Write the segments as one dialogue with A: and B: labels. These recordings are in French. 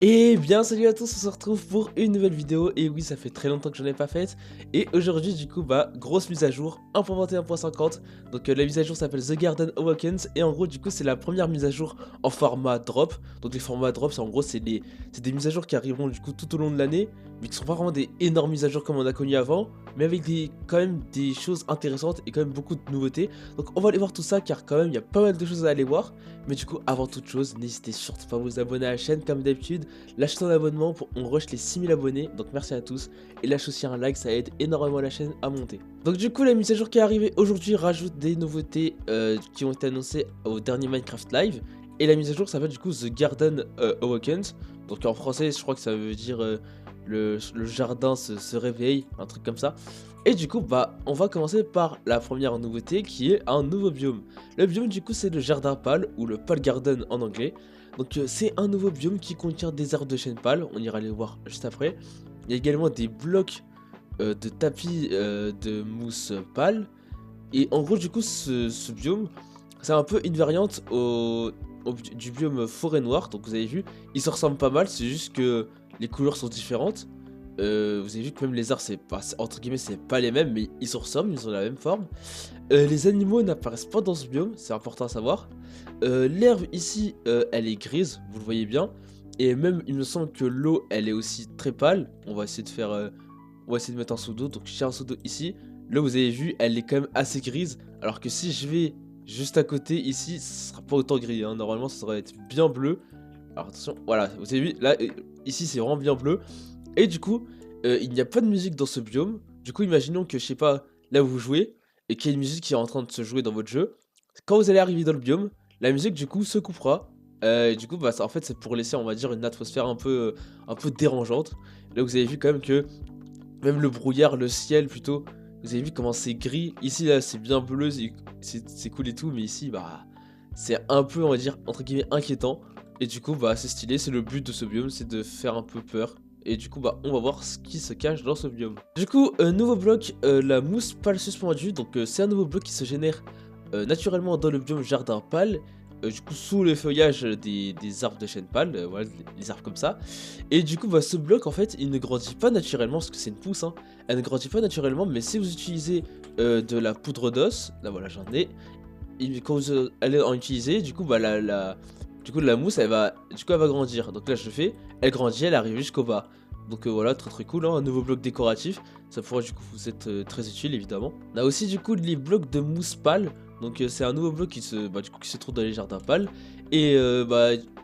A: Et bien salut à tous, on se retrouve pour une nouvelle vidéo, et oui ça fait très longtemps que j'en ai pas faite, et aujourd'hui du coup grosse mise à jour 1.21.50, donc la mise à jour s'appelle The Garden Awakens, et en gros du coup c'est la première mise à jour en format drop, donc les formats drop c'est en gros c'est des mises à jour qui arriveront du coup tout au long de l'année, mais qui sont pas vraiment des énormes mises à jour comme on a connu avant, mais avec quand même des choses intéressantes et quand même beaucoup de nouveautés, donc on va aller voir tout ça car quand même il y a pas mal de choses à aller voir, mais du coup avant toute chose n'hésitez surtout pas à vous abonner à la chaîne comme d'habitude. Lâche ton abonnement pour on rush les 6000 abonnés, donc merci à tous. Et lâche aussi un like, ça aide énormément la chaîne à monter. Donc du coup la mise à jour qui est arrivée aujourd'hui rajoute des nouveautés qui ont été annoncées au dernier Minecraft Live. Et la mise à jour s'appelle du coup The Garden Awakens. Donc en français je crois que ça veut dire le jardin se réveille, un truc comme ça. Et du coup on va commencer par la première nouveauté qui est un nouveau biome. Le biome du coup c'est le jardin pâle ou le pâle garden en anglais. Donc c'est un nouveau biome qui contient des arbres de chêne pâle, on ira les voir juste après. Il y a également des blocs de tapis de mousse pâle. Et en gros du coup ce biome, c'est un peu une variante du biome forêt noire. Donc vous avez vu, ils se ressemblent pas mal, c'est juste que les couleurs sont différentes. Vous avez vu que même les arbres, c'est pas, entre guillemets, c'est pas les mêmes, mais ils se ressemblent, ils ont la même forme. Les animaux n'apparaissent pas dans ce biome, c'est important à savoir. L'herbe ici, elle est grise, vous le voyez bien. Et même, il me semble que l'eau, elle est aussi très pâle. On va essayer de faire, on va essayer de mettre un seau d'eau. Donc j'ai un seau d'eau ici. Là, vous avez vu, elle est quand même assez grise. Alors que si je vais juste à côté ici, ce sera pas autant gris, hein. Normalement, ça devrait être bien bleu. Alors attention, voilà, vous avez vu, là, ici, c'est vraiment bien bleu. Et du coup, il n'y a pas de musique dans ce biome. Du coup, imaginons que, je sais pas, là où vous jouez, et qu'il y a une musique qui est en train de se jouer dans votre jeu. Quand vous allez arriver dans le biome, la musique du coup se coupera. Et du coup, en fait, c'est pour laisser, on va dire, une atmosphère un peu dérangeante. Là, vous avez vu quand même que même le brouillard, le ciel plutôt, vous avez vu comment c'est gris. Ici, là, c'est bien bleu, c'est cool et tout, mais ici, c'est un peu, on va dire, entre guillemets, inquiétant. Et du coup, c'est stylé, c'est le but de ce biome, c'est de faire un peu peur. Et du coup, on va voir ce qui se cache dans ce biome. Du coup, nouveau bloc, la mousse pâle suspendue. Donc, c'est un nouveau bloc qui se génère naturellement dans le biome jardin pâle. Du coup, sous le feuillage des arbres de chêne pâle, voilà, les arbres comme ça. Et du coup, ce bloc, en fait, il ne grandit pas naturellement, parce que c'est une pousse, hein. Elle ne grandit pas naturellement, mais si vous utilisez de la poudre d'os, là voilà, j'en ai. Et quand vous allez en utiliser, du coup, du coup, la mousse, elle va grandir. Donc là, je le fais, elle grandit, elle arrive jusqu'au bas. Donc voilà, très très cool, hein, un nouveau bloc décoratif. Ça pourrait du coup vous être très utile, évidemment. On a aussi du coup les blocs de mousse pâle. Donc c'est un nouveau bloc du coup, qui se trouve dans les jardins pâles. Et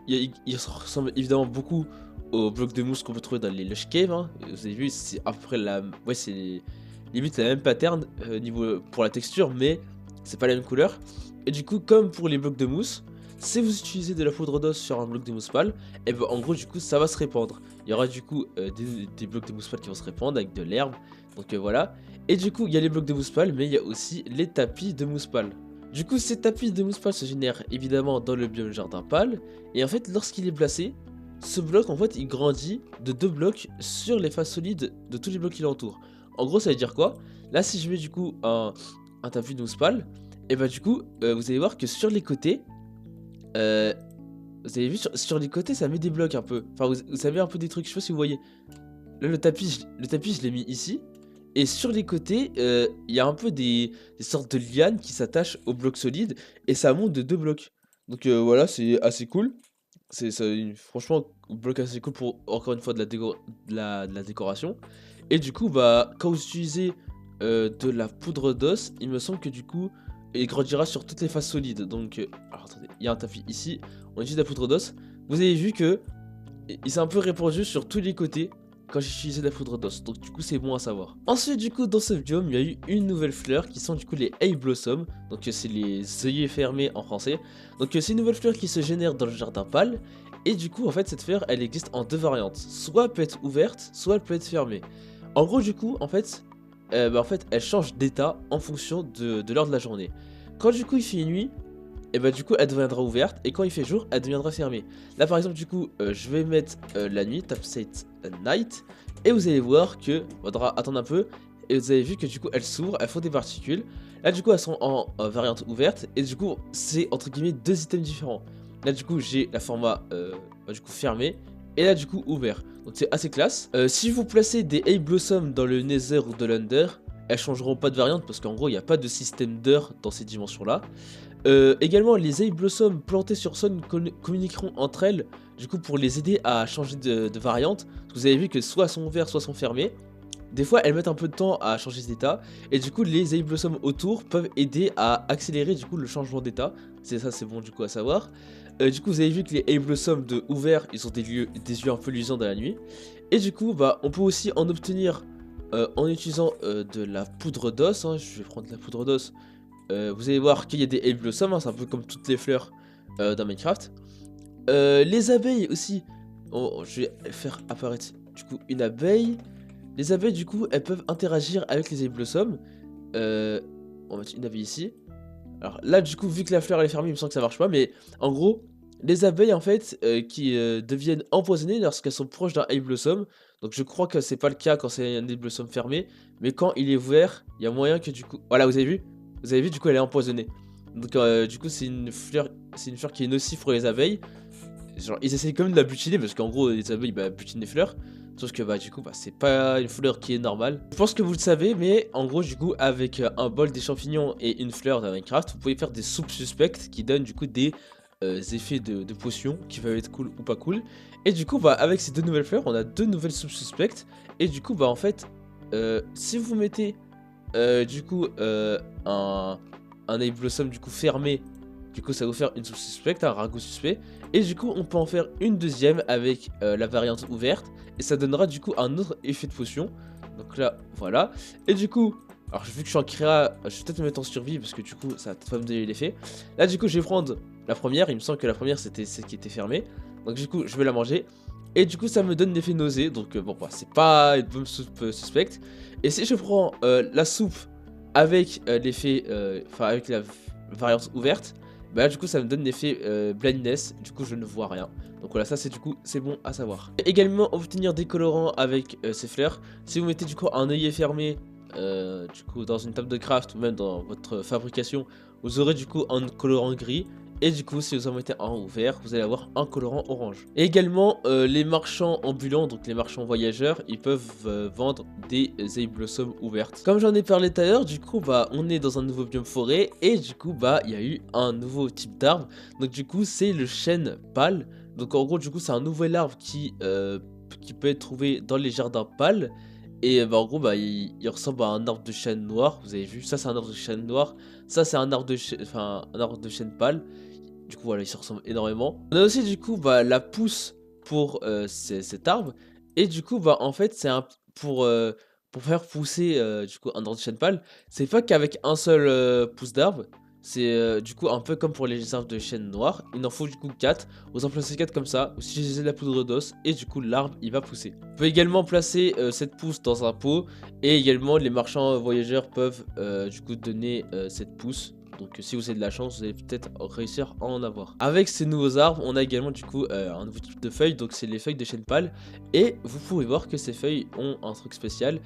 A: il se ressemble évidemment beaucoup aux blocs de mousse qu'on peut trouver dans les Lush Caves, hein. Vous avez vu, c'est à peu près la... Ouais, c'est limite la même pattern niveau pour la texture, mais c'est pas la même couleur. Et du coup, comme pour les blocs de mousse, si vous utilisez de la poudre d'os sur un bloc de mousse pâle, et ben en gros du coup ça va se répandre. Il y aura du coup des blocs de mousse pâle qui vont se répandre avec de l'herbe. Donc voilà. Et du coup il y a les blocs de mousse pâle, mais il y a aussi les tapis de mousse pâle. Du coup ces tapis de mousse pâle se génèrent évidemment dans le biome jardin pâle. Et en fait lorsqu'il est placé, ce bloc en fait il grandit de 2 blocs sur les faces solides de tous les blocs qui l'entourent. En gros ça veut dire quoi? Là si je mets du coup un tapis de mousse pâle, et bah du coup vous allez voir que sur les côtés, euh, vous avez vu sur les côtés ça met des blocs un peu. Enfin vous savez un peu des trucs, je sais pas si vous voyez. Là le tapis je l'ai mis ici. Et sur les côtés, il y a un peu des sortes de lianes qui s'attachent aux blocs solides. Et ça monte de 2 blocs. Donc voilà, c'est assez cool. Franchement, bloc assez cool pour encore une fois de la décoration. Et du coup, quand vous utilisez de la poudre d'os, il me semble que du coup, il grandira sur toutes les faces solides. Donc, alors attendez, il y a un tapis ici, on utilise de la poudre d'os. Vous avez vu que il s'est un peu répandu sur tous les côtés quand j'ai utilisé de la poudre d'os, donc du coup c'est bon à savoir. Ensuite du coup dans ce biome il y a eu une nouvelle fleur qui sont du coup les Hay Blossom, donc c'est les œillets fermés en français. Donc c'est une nouvelle fleur qui se génère dans le jardin pâle, et du coup en fait cette fleur elle existe en deux variantes, soit elle peut être ouverte, soit elle peut être fermée. En gros du coup en fait elle change d'état en fonction de l'heure de la journée. Quand du coup il fait nuit, et bah du coup elle deviendra ouverte, et quand il fait jour elle deviendra fermée. Là par exemple du coup je vais mettre la nuit, tap set night, et vous allez voir que faudra attendre un peu, et vous avez vu que du coup elles s'ouvrent, elles font des particules. Là du coup elles sont en variante ouverte, et du coup c'est entre guillemets deux items différents. Là du coup j'ai la format du coup fermé, et là du coup ouvert. Donc c'est assez classe. Si vous placez des Hay Blossom dans le Nether ou de l'Under, elles changeront pas de variante parce qu'en gros il n'y a pas de système d'heure dans ces dimensions là. Également les Hay Blossom plantées sur Sun communiqueront entre elles, du coup pour les aider à changer de variante. Parce que vous avez vu que soit elles sont ouvertes soit elles sont fermées. Des fois elles mettent un peu de temps à changer d'état, et du coup les Hay Blossom autour peuvent aider à accélérer du coup le changement d'état. C'est ça, c'est bon du coup à savoir. Du coup vous avez vu que les Hay Blossom de ouvert, ils ont des yeux un peu luisants dans la nuit. Et du coup bah on peut aussi en obtenir en utilisant de la poudre d'os, hein. Je vais prendre de la poudre d'os. Vous allez voir qu'il y a des Hay Blossom, hein, c'est un peu comme toutes les fleurs dans Minecraft. Les abeilles aussi. Je vais faire apparaître du coup une abeille. Les abeilles du coup elles peuvent interagir avec les Hay Blossom. On va mettre une abeille ici. Alors là du coup vu que la fleur elle est fermée il me semble que ça marche pas, mais en gros les abeilles en fait qui deviennent empoisonnées lorsqu'elles sont proches d'un Hay Blossom. Donc je crois que c'est pas le cas quand c'est un Hay Blossom fermé, mais quand il est ouvert il y a moyen que du coup... Voilà, vous avez vu? Vous avez vu du coup elle est empoisonnée. Donc du coup c'est une fleur qui est nocive pour les abeilles. Genre ils essayent quand même de la butiner parce qu'en gros les abeilles bah, butinent les fleurs. Sauf que bah du coup bah, c'est pas une fleur qui est normale. Je pense que vous le savez, mais en gros du coup avec un bol des champignons et une fleur de Minecraft, vous pouvez faire des soupes suspectes qui donnent du coup des effets de potions qui peuvent être cool ou pas cool. Et du coup bah avec ces deux nouvelles fleurs, on a deux nouvelles soupes suspectes. Et du coup bah en fait si vous mettez du coup un Hay Blossom du coup fermé, du coup ça va vous faire une soupe suspecte, un ragoût suspect. Et du coup on peut en faire une deuxième avec la variante ouverte, et ça donnera du coup un autre effet de potion. Donc là voilà. Et du coup, alors vu que je suis en créa, je vais peut-être me mettre en survie parce que du coup ça va peut-être pas me donner l'effet. Là du coup je vais prendre la première, il me semble que la première c'était celle qui était fermée. Donc du coup je vais la manger. Et du coup ça me donne l'effet nausée, donc bon bah c'est pas une bonne soupe suspecte. Et si je prends la soupe avec l'effet, enfin avec la variante ouverte, bah là, du coup ça me donne l'effet blindness, du coup je ne vois rien. Donc voilà, ça c'est du coup c'est bon à savoir. Et également obtenir des colorants avec ces fleurs. Si vous mettez du coup un œillet fermé du coup dans une table de craft ou même dans votre fabrication, vous aurez du coup un colorant gris. Et du coup si vous en mettez un ouvert, vous allez avoir un colorant orange. Et également les marchands ambulants, donc les marchands voyageurs, ils peuvent vendre des Hay Blossom ouvertes. Comme j'en ai parlé tout à l'heure, du coup bah on est dans un nouveau biome forêt, et du coup bah il y a eu un nouveau type d'arbre. Donc du coup c'est le chêne pâle. Donc en gros du coup c'est un nouvel arbre qui peut être trouvé dans les jardins pâles. Et bah en gros bah il ressemble à un arbre de chêne noir, vous avez vu, ça c'est un arbre de chêne noir, ça c'est un arbre de chêne, enfin un arbre de chêne pâle. Du coup voilà, ils se ressemblent énormément. On a aussi du coup bah la pousse pour cet arbre. Et du coup bah en fait c'est un pour faire pousser du coup un arbre de chêne pâle. C'est pas qu'avec un seul pouce d'arbre. C'est du coup un peu comme pour les arbres de chêne noir. Il en faut du coup 4. Vous en placez 4 comme ça. Vous utilisez de la poudre d'os et du coup l'arbre il va pousser. Vous pouvez également placer cette pousse dans un pot. Et également les marchands voyageurs peuvent du coup donner cette pousse. Donc si vous avez de la chance, vous allez peut-être réussir à en avoir. Avec ces nouveaux arbres, on a également du coup un nouveau type de feuilles. Donc c'est les feuilles de chêne pâle. Et vous pouvez voir que ces feuilles ont un truc spécial.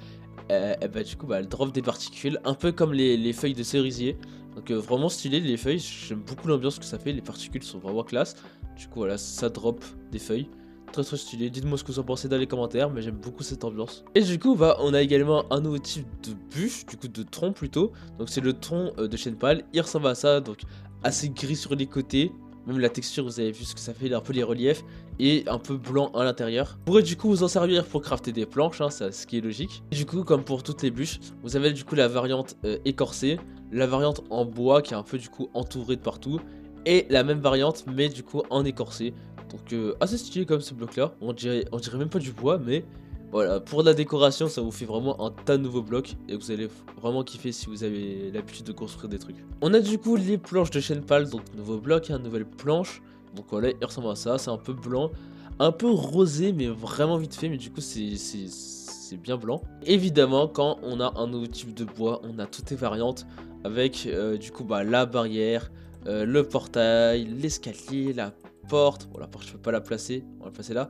A: Et bah du coup bah, elles drop des particules, un peu comme les feuilles de cerisier. Donc vraiment stylé les feuilles, j'aime beaucoup l'ambiance que ça fait, les particules sont vraiment classe. Du coup voilà, ça drop des feuilles. Très très stylé, dites-moi ce que vous en pensez dans les commentaires, mais j'aime beaucoup cette ambiance. Et du coup bah on a également un nouveau type de bûche, du coup de tronc plutôt. Donc c'est le tronc de chêne pâle, il ressemble à ça, donc assez gris sur les côtés. Même la texture, vous avez vu ce que ça fait, un peu les reliefs, et un peu blanc à l'intérieur. Vous pourrez du coup vous en servir pour crafter des planches, hein, ce qui est logique. Et du coup, comme pour toutes les bûches, vous avez du coup la variante écorcée, la variante en bois qui est un peu du coup entourée de partout, et la même variante mais du coup en écorcé. Donc assez stylé comme ce bloc là, on dirait même pas du bois, mais voilà, pour la décoration ça vous fait vraiment un tas de nouveaux blocs, et vous allez vraiment kiffer si vous avez l'habitude de construire des trucs. On a du coup les planches de chêne pâle, donc nouveau bloc, une nouvelle planche. Donc voilà, il ressemble à ça, c'est un peu blanc, un peu rosé mais vraiment vite fait, mais du coup c'est bien blanc. Évidemment quand on a un nouveau type de bois, on a toutes les variantes avec du coup bah la barrière, le portail, l'escalier, la porte. Bon, la porte je peux pas la placer, on va la placer là.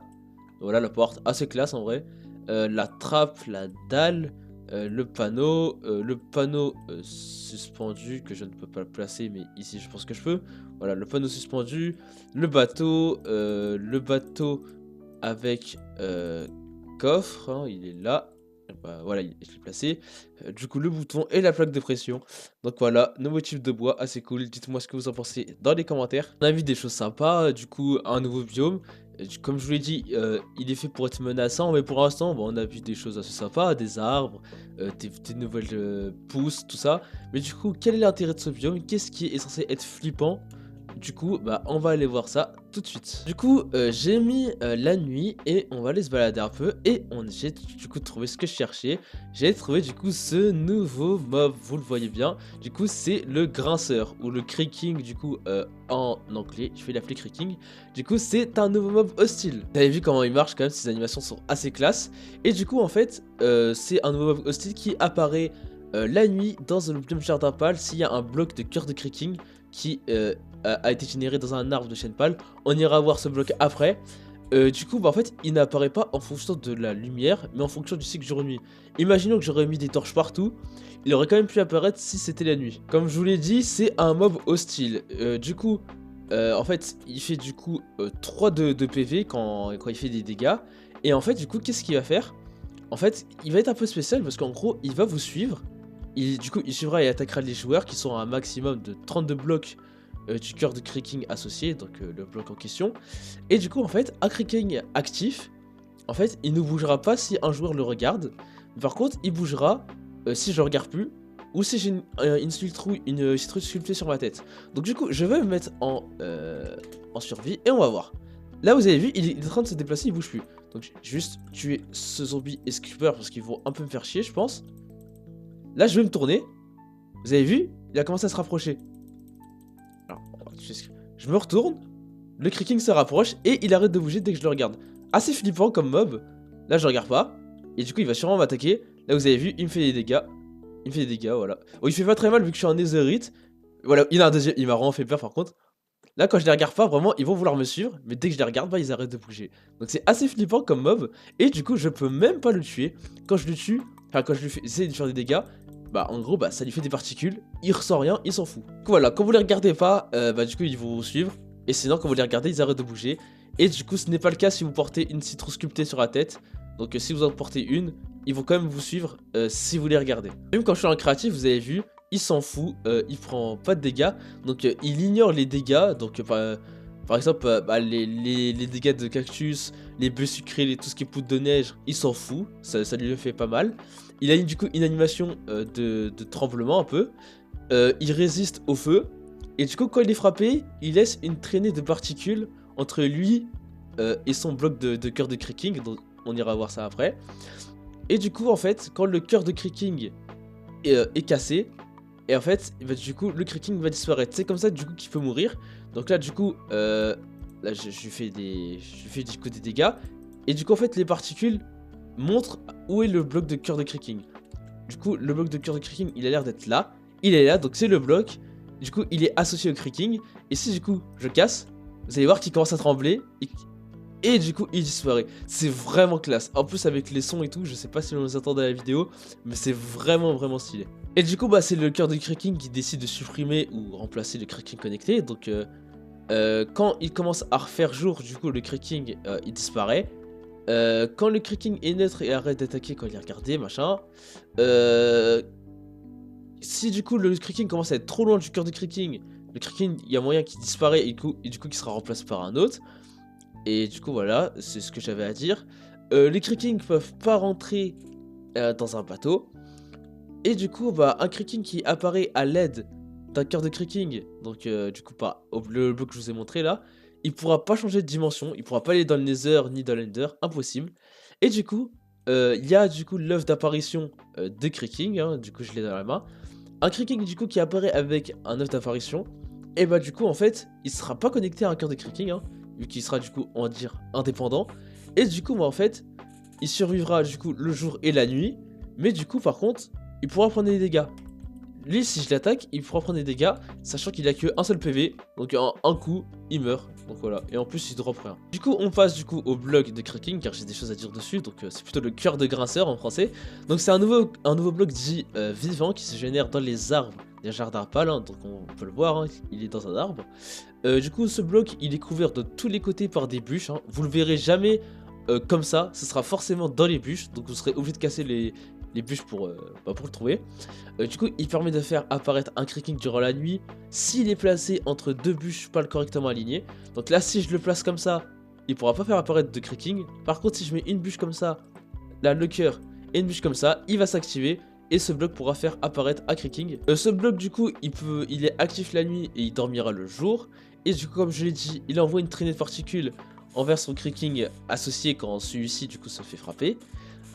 A: Voilà la porte, assez classe en vrai. La trappe, la dalle, le panneau suspendu que je ne peux pas placer, mais ici je pense que je peux. Voilà, le panneau suspendu, le bateau avec coffre, hein, il est là. Bah, voilà, je l'ai placé. Du coup, le bouton et la plaque de pression. Donc voilà, nouveau type de bois, assez cool. Dites-moi ce que vous en pensez dans les commentaires. On a vu des choses sympas, du coup, un nouveau biome. Comme je vous l'ai dit, il est fait pour être menaçant, mais pour l'instant, bon, on a vu des choses assez sympas, des arbres, des nouvelles pousses, tout ça. Mais du coup, quel est l'intérêt de ce biome? Qu'est-ce qui est censé être flippant? Du coup, bah, on va aller voir ça tout de suite. Du coup, j'ai mis la nuit et on va aller se balader un peu. Et j'ai du coup trouvé ce que je cherchais. J'ai trouvé du coup ce nouveau mob, vous le voyez bien. Du coup, c'est le grinceur ou le creaking du coup en anglais. Je vais l'appeler creaking. Du coup, c'est un nouveau mob hostile. Vous avez vu comment il marche quand même, ses animations sont assez classe. Et du coup, en fait, c'est un nouveau mob hostile qui apparaît la nuit dans le biome jardin pâle s'il y a un bloc de cœur de creaking qui a été généré dans un arbre de chêne pâle. On ira voir ce bloc après. Du coup, bah, en fait, il n'apparaît pas en fonction de la lumière, mais en fonction du cycle jour-nuit. Imaginons que j'aurais mis des torches partout, il aurait quand même pu apparaître si c'était la nuit. Comme je vous l'ai dit, c'est un mob hostile. Du coup, en fait, il fait du coup 3 de PV quand il fait des dégâts. Et en fait, du coup, qu'est-ce qu'il va faire? En fait, il va être un peu spécial parce qu'en gros, il va vous suivre. Du coup, il suivra et attaquera les joueurs qui sont à un maximum de 32 blocs du cœur de creaking associé, donc le bloc en question. Et du coup, en fait, un creaking actif, en fait, il ne bougera pas si un joueur le regarde. Par contre, il bougera si je le regarde plus ou si j'ai une citrouille sculptée sur ma tête. Donc du coup, je vais me mettre en survie et on va voir. Là, vous avez vu, il est en train de se déplacer, il bouge plus. Donc, juste tuer ce zombie et Skipper parce qu'ils vont un peu me faire chier, je pense. Là, je vais me tourner. Vous avez vu? Il a commencé à se rapprocher. Alors, je me retourne. Le creaking se rapproche et il arrête de bouger dès que je le regarde. Assez flippant comme mob. Là, je regarde pas. Et du coup, il va sûrement m'attaquer. Là, vous avez vu, il me fait des dégâts. Il me fait des dégâts, voilà. Oh, il fait pas très mal vu que je suis en netherite. Voilà, il a un deuxième. Il m'a vraiment fait peur par contre. Là, quand je les regarde pas, vraiment, ils vont vouloir me suivre. Mais dès que je les regarde, bah, ils arrêtent de bouger. Donc, c'est assez flippant comme mob. Et du coup, je peux même pas le tuer. Quand je le tue, enfin, quand je lui fais essayer de faire des dégâts, bah, en gros, bah, ça lui fait des particules. Il ressent rien, il s'en fout. Donc, voilà, quand vous les regardez pas, bah, du coup, ils vont vous suivre. Et sinon, quand vous les regardez, ils arrêtent de bouger. Et du coup, ce n'est pas le cas si vous portez une citrouille sculptée sur la tête. Donc, si vous en portez une, ils vont quand même vous suivre si vous les regardez. Même quand je suis en créatif, vous avez vu, il s'en fout, il prend pas de dégâts. Donc, il ignore les dégâts. Donc, par exemple, bah, les dégâts de cactus, les bœufs sucrés, tout ce qui est poudre de neige, il s'en fout. Ça lui fait pas mal. Il a du coup une animation de tremblement un peu. Il résiste au feu. Et du coup, quand il est frappé, il laisse une traînée de particules entre lui et son bloc de cœur de creaking. Donc, on ira voir ça après. Et du coup, en fait, quand le cœur de creaking est cassé, et en fait, bah, du coup, le creaking va disparaître. C'est comme ça, du coup, qu'il peut mourir. Donc là, du coup, là, je lui fais du coup des dégâts. Et du coup, en fait, les particules montrent où est le bloc de cœur de creaking. Du coup, le bloc de cœur de creaking, il a l'air d'être là. Il est là, donc c'est le bloc. Du coup, il est associé au creaking. Et si du coup, je casse, vous allez voir qu'il commence à trembler. Et du coup, il disparaît. C'est vraiment classe. En plus, avec les sons et tout, je sais pas si on les entend dans la vidéo, mais c'est vraiment, vraiment stylé. Et du coup, bah, c'est le cœur de creaking qui décide de supprimer ou remplacer le creaking connecté. Donc, quand il commence à refaire jour, du coup, le creaking, il disparaît. Quand le creaking est neutre et arrête d'attaquer quand il est regardé, machin. Si du coup le creaking commence à être trop loin du cœur de creaking, le creaking, il y a moyen qu'il disparaît et du coup qu'il sera remplacé par un autre. Et du coup voilà, c'est ce que j'avais à dire. Les creaking peuvent pas rentrer dans un bateau. Et du coup, bah, un creaking qui apparaît à l'aide d'un cœur de creaking, donc du coup pas le bloc que je vous ai montré là, il pourra pas changer de dimension, il pourra pas aller dans le Nether ni dans l'Ender, impossible. Et du coup, il y a du coup l'œuf d'apparition de creaking, hein, du coup je l'ai dans la main. Un creaking du coup qui apparaît avec un œuf d'apparition, et bah du coup en fait, il sera pas connecté à un cœur de creaking, hein, vu qu'il sera du coup, on va dire, indépendant. Et du coup, bah, en fait, il survivra du coup le jour et la nuit, mais du coup par contre, il pourra prendre des dégâts. Lui, si je l'attaque, il pourra prendre des dégâts, sachant qu'il a que un seul PV, donc en un coup, il meurt. Donc voilà, et en plus, il drop rien. Du coup, on passe du coup au bloc de creaking, car j'ai des choses à dire dessus, donc c'est plutôt le cœur de grinceur en français. Donc c'est un nouveau bloc dit vivant qui se génère dans les arbres des jardins pâles, hein, donc on peut le voir, hein, il est dans un arbre. Du coup, ce bloc, il est couvert de tous les côtés par des bûches, hein. Vous le verrez jamais comme ça, ce sera forcément dans les bûches, donc vous serez obligé de casser les bûches pour le trouver. Du coup, il permet de faire apparaître un creeking durant la nuit s'il est placé entre deux bûches pas correctement alignées. Donc là, si je le place comme ça, il pourra pas faire apparaître de creeking. Par contre, si je mets une bûche comme ça, là, le cœur, et une bûche comme ça, il va s'activer. Et ce bloc pourra faire apparaître un creeking. Ce bloc, du coup, il est actif la nuit et il dormira le jour. Et du coup, comme je l'ai dit, il envoie une traînée de particules envers son creeking associé quand celui-ci, du coup, se fait frapper.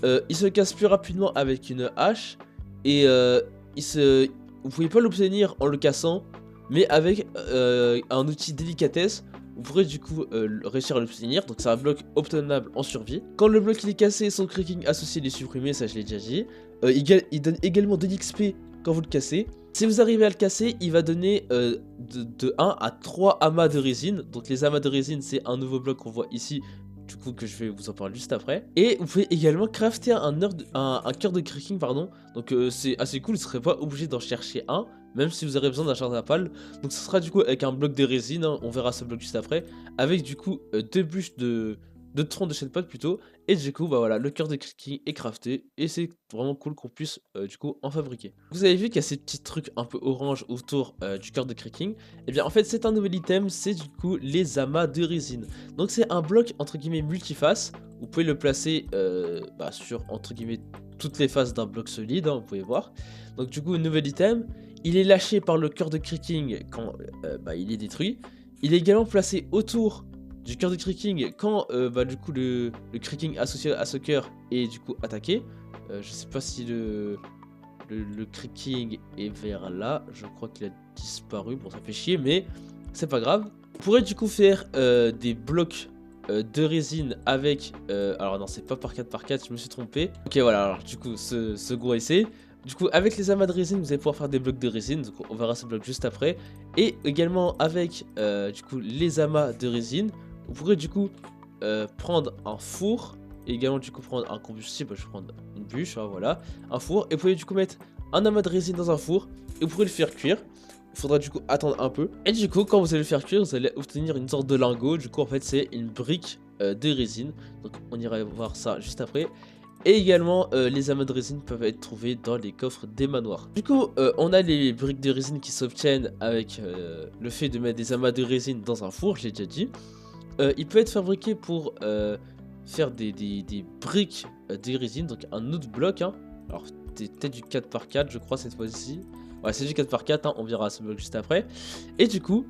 A: Il se casse plus rapidement avec une hache. Et vous pouvez pas l'obtenir en le cassant, mais avec un outil délicatesse, vous pourrez du coup réussir à l'obtenir. Donc c'est un bloc obtenable en survie. Quand le bloc il est cassé, son creeking associé il est supprimé, ça je l'ai déjà dit. Il donne également de l'XP quand vous le cassez. Si vous arrivez à le casser, il va donner de 1 à 3 amas de résine. Donc les amas de résine, c'est un nouveau bloc qu'on voit ici, du coup que je vais vous en parler juste après. Et vous pouvez également crafter un cœur de creeking, pardon. Donc c'est assez cool, vous ne serez pas obligé d'en chercher un, même si vous aurez besoin d'un jardin à pales. Donc ce sera du coup avec un bloc de résine, hein, on verra ce bloc juste après, avec du coup deux bûches de troncs de chêne pot plutôt. Et du coup bah voilà, le cœur de creeking est crafté et c'est vraiment cool qu'on puisse du coup en fabriquer. Vous avez vu qu'il y a ces petits trucs un peu orange autour du cœur de creeking. Et bien en fait c'est un nouvel item, c'est du coup les amas de résine. Donc c'est un bloc entre guillemets multiface. Vous pouvez le placer sur entre guillemets toutes les faces d'un bloc solide, hein, vous pouvez voir. Donc du coup nouvel item, il est lâché par le cœur de creeking quand il est détruit. Il est également placé autour du cœur de creeking quand du coup le creeking associé à ce cœur est du coup attaqué. Je sais pas si le creeking est vers là, je crois qu'il a disparu, bon ça fait chier mais c'est pas grave. Vous pourrez du coup faire des blocs de résine avec alors non c'est pas par 4 par 4, je me suis trompé. Ok voilà, alors du coup ce gros essai. Du coup avec les amas de résine vous allez pouvoir faire des blocs de résine, donc on verra ce bloc juste après. Et également avec du coup les amas de résine, vous pourrez du coup prendre un four et également du coup prendre un combustible. Je vais prendre une bûche, hein, voilà, un four, et vous pouvez du coup mettre un amas de résine dans un four et vous pourrez le faire cuire. Il faudra du coup attendre un peu. Et du coup quand vous allez le faire cuire, vous allez obtenir une sorte de lingot. Du coup en fait c'est une brique de résine. Donc on ira voir ça juste après. Et également les amas de résine peuvent être trouvés dans les coffres des manoirs. Du coup on a les briques de résine qui s'obtiennent avec le fait de mettre des amas de résine dans un four, je l'ai déjà dit. Il peut être fabriqué pour faire des briques de résine, donc un autre bloc, hein. Alors c'est peut-être du 4 par 4 je crois cette fois-ci. Ouais c'est du 4 par 4, hein, on verra ce bloc juste après. Et du coup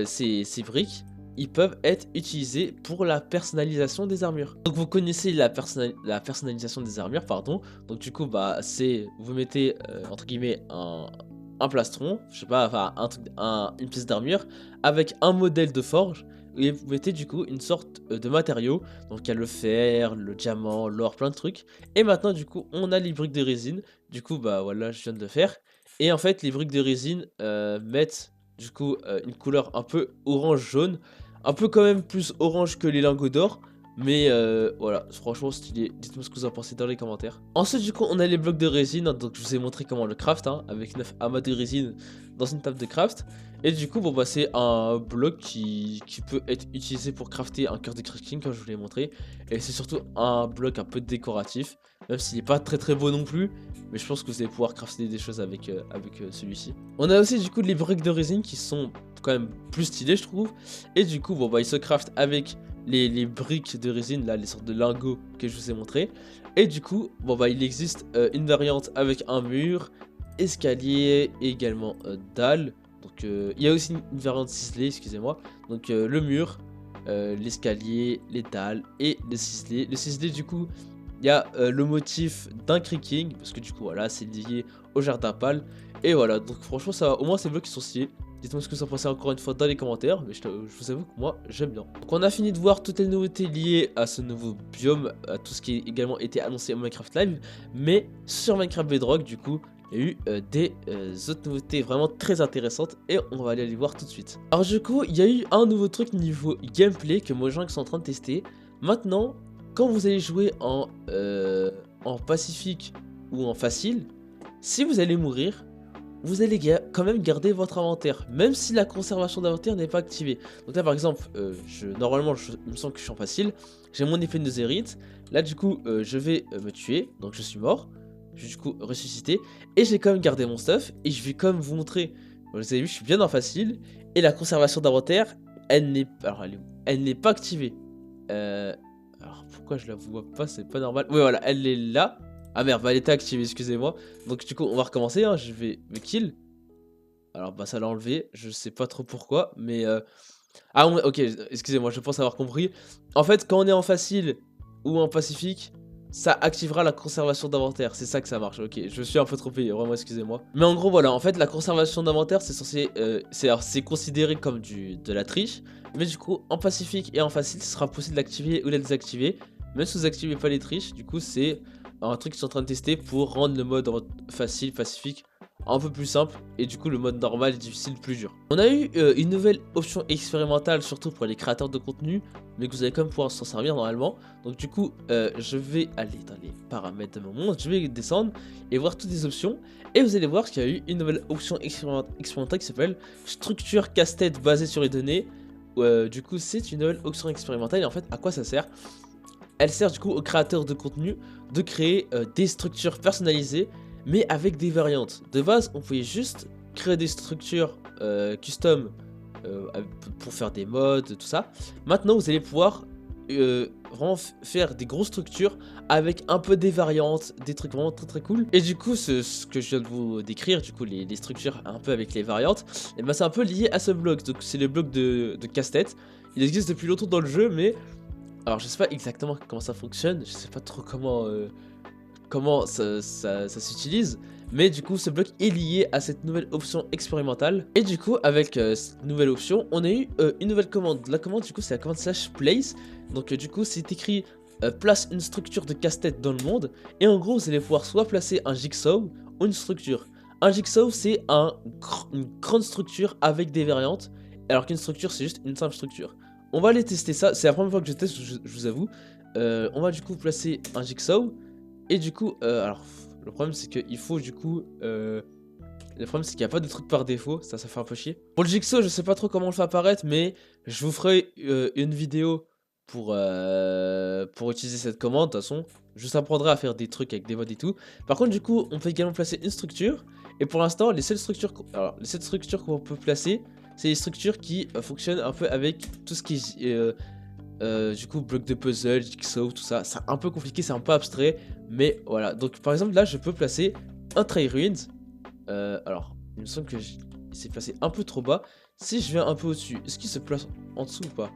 A: ces briques, ils peuvent être utilisés pour la personnalisation des armures. Donc vous connaissez la personnalisation des armures, pardon. Donc du coup bah c'est, vous mettez entre guillemets un plastron, je sais pas, enfin une pièce d'armure avec un modèle de forge. Et vous mettez du coup une sorte de matériau. Donc il y a le fer, le diamant, l'or, plein de trucs. Et maintenant du coup on a les briques de résine. Du coup bah voilà je viens de le faire. Et en fait les briques de résine mettent du coup une couleur un peu orange jaune. Un peu quand même plus orange que les lingots d'or. Mais voilà, franchement stylé. Dites-moi ce que vous en pensez dans les commentaires. Ensuite du coup on a les blocs de résine, hein, donc je vous ai montré comment le craft, hein, avec 9 amas de résine dans une table de craft. Et du coup bon bah c'est un bloc qui peut être utilisé pour crafter un cœur de creeking comme je vous l'ai montré. Et c'est surtout un bloc un peu décoratif, même s'il n'est pas très beau non plus. Mais je pense que vous allez pouvoir crafter des choses avec celui-ci. On a aussi du coup les briques de résine qui sont quand même plus stylées je trouve. Et du coup bon bah ils se craftent avec les briques de résine, là les sortes de lingots que je vous ai montré. Et du coup bon bah il existe une variante avec un mur, escalier et également dalle. Donc il y a aussi une variante ciselée, excusez-moi. Donc le mur, l'escalier, les dalles et le ciselé. Le ciselé du coup il y a le motif d'un creeking, parce que du coup voilà c'est lié au jardin pâle. Et voilà, donc franchement ça va, au moins ces blocs qui sont stylés. Dites-moi ce que vous en pensez encore une fois dans les commentaires, mais je vous avoue que moi j'aime bien. Donc on a fini de voir toutes les nouveautés liées à ce nouveau biome, à tout ce qui a également été annoncé au Minecraft Live. Mais sur Minecraft Bedrock du coup il y a eu des autres nouveautés vraiment très intéressantes et on va aller les voir tout de suite. Alors du coup il y a eu un nouveau truc niveau gameplay que Mojang sont en train de tester. Maintenant quand vous allez jouer en pacifique ou en facile, si vous allez mourir, vous allez quand même garder votre inventaire, même si la conservation d'inventaire n'est pas activée. Donc là par exemple, normalement il me semble que je suis en facile, j'ai mon épée de Netherite, là du coup je vais me tuer, donc je suis mort, je vais du coup ressusciter, et j'ai quand même gardé mon stuff, et je vais quand même vous montrer, vous avez vu je suis bien en facile, et la conservation d'inventaire, elle n'est pas activée. Alors pourquoi je la vois pas, c'est pas normal, oui voilà, elle est là. Ah merde, bah elle était activée, excusez-moi. Donc du coup, on va recommencer, hein. Je vais me kill. Alors bah ça l'a enlevé, je sais pas trop pourquoi, mais... Ah ok, excusez-moi, je pense avoir compris. En fait, quand on est en facile ou en pacifique, ça activera la conservation d'inventaire, c'est ça que ça marche, ok. Je suis un peu trop payé, vraiment excusez-moi. Mais en gros voilà, en fait la conservation d'inventaire c'est censé... c'est considéré comme de la triche, mais du coup en pacifique et en facile, ce sera possible d'activer ou de la désactiver. Même si vous activez pas les triches, du coup c'est un truc qu'ils sont en train de tester pour rendre le mode facile, pacifique un peu plus simple et du coup le mode normal et difficile plus dur. On a eu une nouvelle option expérimentale surtout pour les créateurs de contenu, mais que vous allez quand même pouvoir s'en servir normalement. Donc du coup je vais aller dans les paramètres de mon monde, je vais descendre et voir toutes les options, et vous allez voir qu'il y a eu une nouvelle option expérimentale qui s'appelle structure casse-tête basée sur les données. Du coup c'est une nouvelle option expérimentale, et en fait à quoi ça sert? Elle sert du coup aux créateurs de contenu de créer des structures personnalisées, mais avec des variantes. De base, on pouvait juste créer des structures custom pour faire des mods, tout ça. Maintenant, vous allez pouvoir vraiment faire des grosses structures avec un peu des variantes, des trucs vraiment très très cool. Et du coup, ce que je viens de vous décrire, du coup, les structures un peu avec les variantes, et ben c'est un peu lié à ce bloc. Donc c'est le bloc de casse-tête. Il existe depuis longtemps dans le jeu, mais alors je sais pas exactement comment ça fonctionne, je sais pas trop comment ça s'utilise, mais du coup ce bloc est lié à cette nouvelle option expérimentale. Et du coup avec cette nouvelle option, on a eu une nouvelle commande. La commande du coup c'est la commande /place, donc du coup c'est écrit place une structure de casse-tête dans le monde, et en gros vous allez pouvoir soit placer un jigsaw ou une structure. Un jigsaw c'est une grande structure avec des variantes, alors qu'une structure c'est juste une simple structure. On va aller tester ça, c'est la première fois que je teste, je vous avoue. On va du coup placer un jigsaw. Et du coup, alors le problème c'est qu'il faut du coup... le problème c'est qu'il n'y a pas de truc par défaut, ça fait un peu chier. Pour le jigsaw, je sais pas trop comment on le fait apparaître, mais je vous ferai une vidéo pour utiliser cette commande. De toute façon, je vous apprendrai à faire des trucs avec des modes et tout. Par contre, du coup, on peut également placer une structure. Et pour l'instant, les seules structures qu'on peut placer, c'est les structures qui fonctionnent un peu avec tout ce qui est du coup bloc de puzzle, jigsaw, tout ça. C'est un peu compliqué, c'est un peu abstrait, mais voilà. Donc par exemple là je peux placer un try ruins. Alors il me semble que il s'est placé un peu trop bas. Si je viens un peu au-dessus, est-ce qu'il se place en dessous ou pas?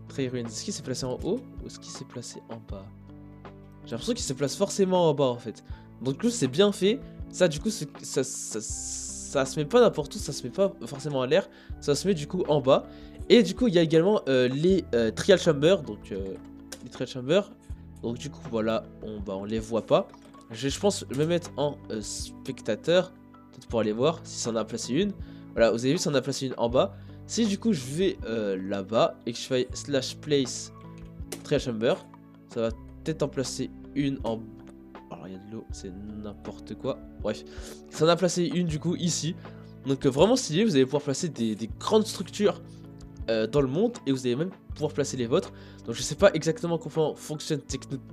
A: Try ruins, est-ce qu'il s'est placé en haut ou est-ce qu'il s'est placé en bas? J'ai l'impression qu'il se place forcément en bas en fait. Donc du coup c'est bien fait. Ça du coup ça se met pas n'importe où, ça se met pas forcément à l'air, ça se met du coup en bas. Et du coup il y a également les trial chambers, donc les trial chambers. Donc du coup voilà, on les voit pas. Je pense me mettre en spectateur, peut-être pour aller voir si ça en a placé une. Voilà, vous avez vu, ça en a placé une en bas. Si du coup je vais là-bas et que je fais /place trial chamber, ça va peut-être en placer une en... Alors il y a de l'eau, c'est n'importe quoi. Bref, ça en a placé une du coup ici. Donc vraiment stylé, vous allez pouvoir placer des grandes structures dans le monde, et vous allez même pouvoir placer les vôtres. Donc je sais pas exactement comment fonctionne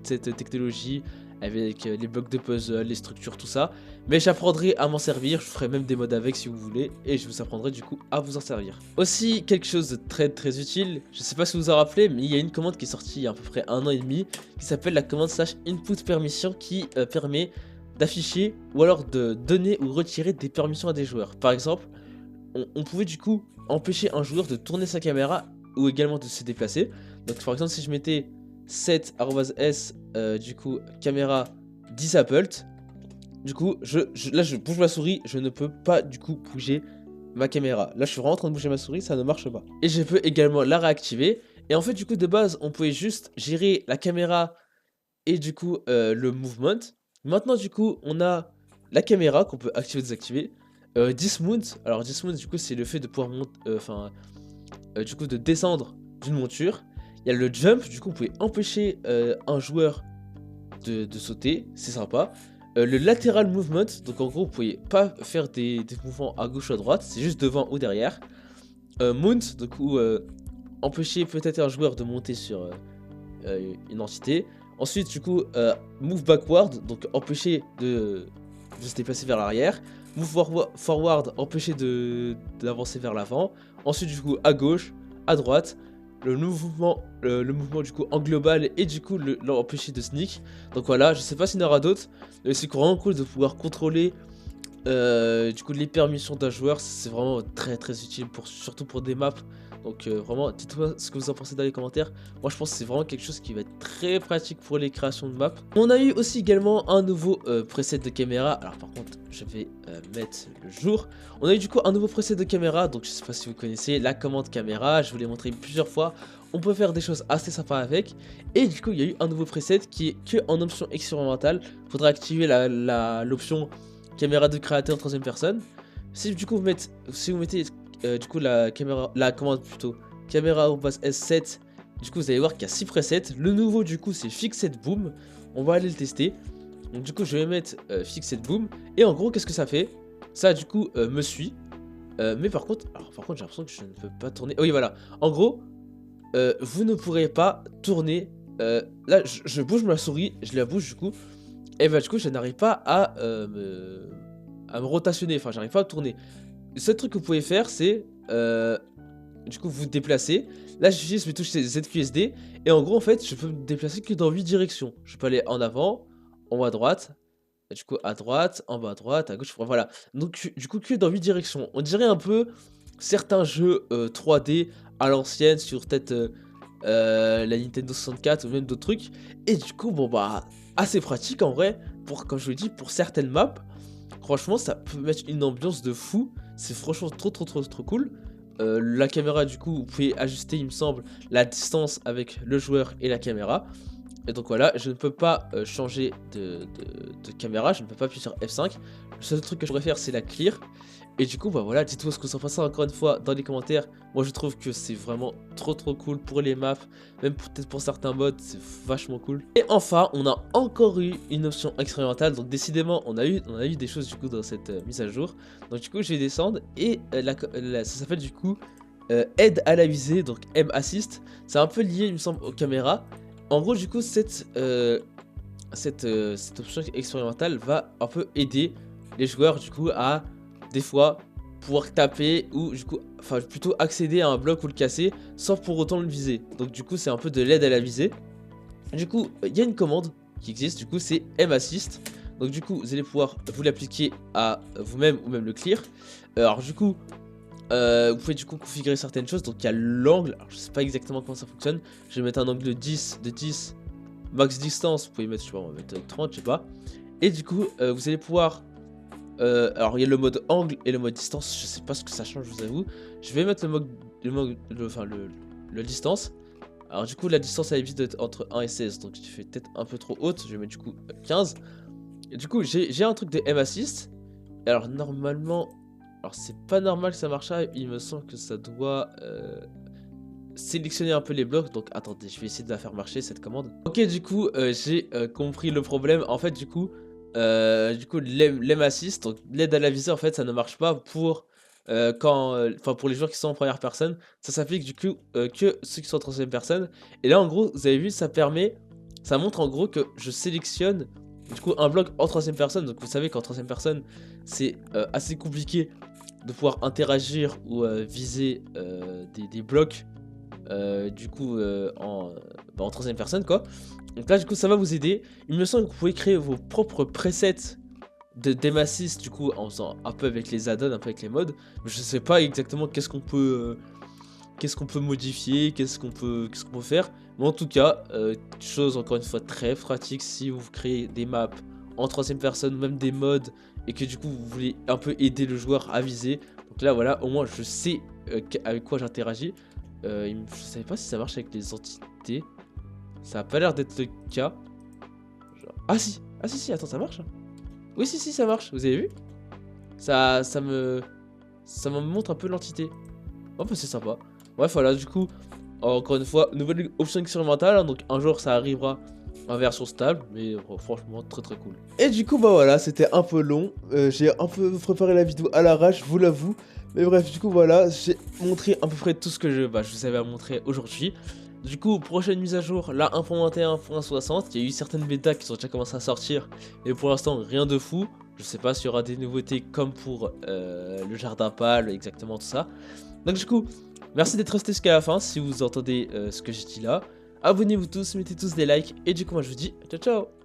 A: cette technologie avec les blocs de puzzle, les structures, tout ça, mais j'apprendrai à m'en servir. Je ferai même des modes avec si vous voulez, et je vous apprendrai du coup à vous en servir. Aussi quelque chose de très utile, je sais pas si vous vous en rappelez, mais il y a une commande qui est sortie il y a à peu près 1 an et demi qui s'appelle la commande /input permission, qui permet d'afficher ou alors de donner ou retirer des permissions à des joueurs. Par exemple, on pouvait du coup empêcher un joueur de tourner sa caméra ou également de se déplacer. Donc par exemple si je mettais set_s du coup caméra disabled, du coup là je bouge ma souris, je ne peux pas du coup bouger ma caméra. Là je suis vraiment en train de bouger ma souris, ça ne marche pas. Et je peux également la réactiver. Et en fait du coup de base on pouvait juste gérer la caméra et du coup le movement. Maintenant du coup on a la caméra qu'on peut activer ou désactiver. Dismount, alors dismount du coup c'est le fait de pouvoir monter, du coup de descendre d'une monture. Il y a le jump, du coup vous pouvez empêcher un joueur de sauter, c'est sympa. Le lateral movement, donc en gros vous pouvez pas faire des mouvements à gauche ou à droite, c'est juste devant ou derrière. Mount, donc où empêcher peut-être un joueur de monter sur une entité. Ensuite du coup move backward, donc empêcher de se déplacer vers l'arrière. Move forward, empêcher d'avancer vers l'avant. Ensuite du coup à gauche, à droite. Le mouvement du coup en global et du coup l'empêcher de sneak. Donc voilà, je sais pas s'il y en aura d'autres, mais c'est vraiment cool de pouvoir contrôler du coup les permissions d'un joueur. C'est vraiment très très utile surtout pour des maps. Donc vraiment dites-moi ce que vous en pensez dans les commentaires. Moi je pense que c'est vraiment quelque chose qui va être très pratique pour les créations de maps. On a eu aussi également un nouveau preset de caméra. Alors par contre je vais mettre le jour. On a eu du coup un nouveau preset de caméra. Donc je sais pas si vous connaissez la commande caméra. Je vous l'ai montré plusieurs fois. On peut faire des choses assez sympas avec. Et du coup il y a eu un nouveau preset qui est que en option expérimentale. Faudra activer l'option caméra de créateur troisième personne. Si du coup vous mettez du coup la commande plutôt caméra au base S7, du coup vous allez voir qu'il y a 6 presets. Le nouveau du coup c'est Fixed Boom. On va aller le tester. Donc du coup je vais mettre Fixed Boom. Et en gros qu'est-ce que ça fait? Ça du coup me suit. Mais par contre j'ai l'impression que je ne peux pas tourner. Oh, oui voilà. En gros vous ne pourrez pas tourner. Là je bouge ma souris, je la bouge du coup. Et bah du coup je n'arrive pas à me rotationner, enfin j'arrive pas à tourner. Le seul truc que vous pouvez faire c'est du coup vous déplacer. Là j'utilise mes touches ZQSD et en gros en fait je peux me déplacer que dans 8 directions. Je peux aller en avant, en haut à droite, et du coup à droite, en bas à droite, à gauche, voilà. Donc du coup que dans 8 directions. On dirait un peu certains jeux 3D à l'ancienne sur peut-être la Nintendo 64 ou même d'autres trucs. Et du coup bon bah assez pratique en vrai pour, comme je vous l'ai dit, pour certaines maps. Franchement ça peut mettre une ambiance de fou. C'est franchement trop cool. La caméra du coup vous pouvez ajuster il me semble la distance avec le joueur et la caméra. Et donc voilà, je ne peux pas changer de caméra, je ne peux pas appuyer sur F5. Le seul truc que je pourrais faire c'est la clear. Et du coup bah voilà, dites-moi ce que vous en pensez encore une fois dans les commentaires. Moi je trouve que c'est vraiment trop cool pour les maps. Même peut-être pour certains modes, c'est vachement cool. Et enfin, on a encore eu une option expérimentale. Donc décidément, on a eu des choses du coup dans cette mise à jour. Donc du coup je vais descendre et ça s'appelle du coup aide à la visée, donc M assist. C'est un peu lié il me semble aux caméras. En gros du coup cette option expérimentale va un peu aider les joueurs du coup à des fois pouvoir taper ou du coup enfin plutôt accéder à un bloc ou le casser sans pour autant le viser. Donc du coup c'est un peu de l'aide à la visée. Du coup il y a une commande qui existe, du coup c'est M assist. Donc du coup vous allez pouvoir vous l'appliquer à vous-même ou même le clear. Alors du coup vous pouvez du coup configurer certaines choses. Donc il y a l'angle, alors je sais pas exactement comment ça fonctionne. Je vais mettre un angle de 10 max distance, vous pouvez mettre, je sais pas, on va mettre 30, je sais pas. Et du coup vous allez pouvoir alors il y a le mode angle et le mode distance, je sais pas ce que ça change, je vous avoue. Je vais mettre le distance. Alors du coup la distance elle évite d'être entre 1 et 16, donc tu fais peut-être un peu trop haute, je vais mettre du coup 15. Et du coup j'ai un truc de M assist. Alors normalement, alors c'est pas normal que ça marche là, il me semble que ça doit sélectionner un peu les blocs. Donc attendez, je vais essayer de la faire marcher cette commande. Ok du coup j'ai compris le problème. En fait du coup l'aim assist, donc l'aide à la visée en fait ça ne marche pas pour pour les joueurs qui sont en première personne. Ça s'applique du coup que ceux qui sont en troisième personne. Et là en gros vous avez vu ça montre en gros que je sélectionne du coup un bloc en troisième personne. Donc vous savez qu'en troisième personne c'est assez compliqué de pouvoir interagir ou viser des blocs du coup en troisième personne quoi. Donc là du coup ça va vous aider. Il me semble que vous pouvez créer vos propres presets de Demassist du coup en faisant un peu avec les add-ons, un peu avec les mods. Mais je sais pas exactement qu'est-ce qu'on peut modifier, qu'est-ce qu'on peut faire. Mais en tout cas, chose encore une fois très pratique si vous créez des maps en troisième personne, même des mods, et que du coup vous voulez un peu aider le joueur à viser. Donc là voilà, au moins je sais avec quoi j'interagis. Je savais pas si ça marche avec les entités. Ça a pas l'air d'être le cas. Genre... Ah si, attends, ça marche. Oui si ça marche, vous avez vu? Ça me montre un peu l'entité. Oh bah c'est sympa. Bref voilà, du coup, encore une fois, nouvelle option expérimentale, hein, donc un jour ça arrivera en version stable, mais franchement très très cool. Et du coup bah voilà, c'était un peu long, j'ai un peu préparé la vidéo à l'arrache, je vous l'avoue. Mais bref, du coup voilà, j'ai montré à peu près tout ce que je vous avais à montrer aujourd'hui. Du coup, prochaine mise à jour, la 1.21.60, il y a eu certaines bêtas qui sont déjà commencées à sortir, mais pour l'instant rien de fou. Je sais pas s'il y aura des nouveautés comme pour le jardin pâle, exactement tout ça. Donc du coup, merci d'être resté jusqu'à la fin si vous entendez ce que j'ai dit là. Abonnez-vous tous, mettez tous des likes, et du coup moi je vous dis ciao ciao.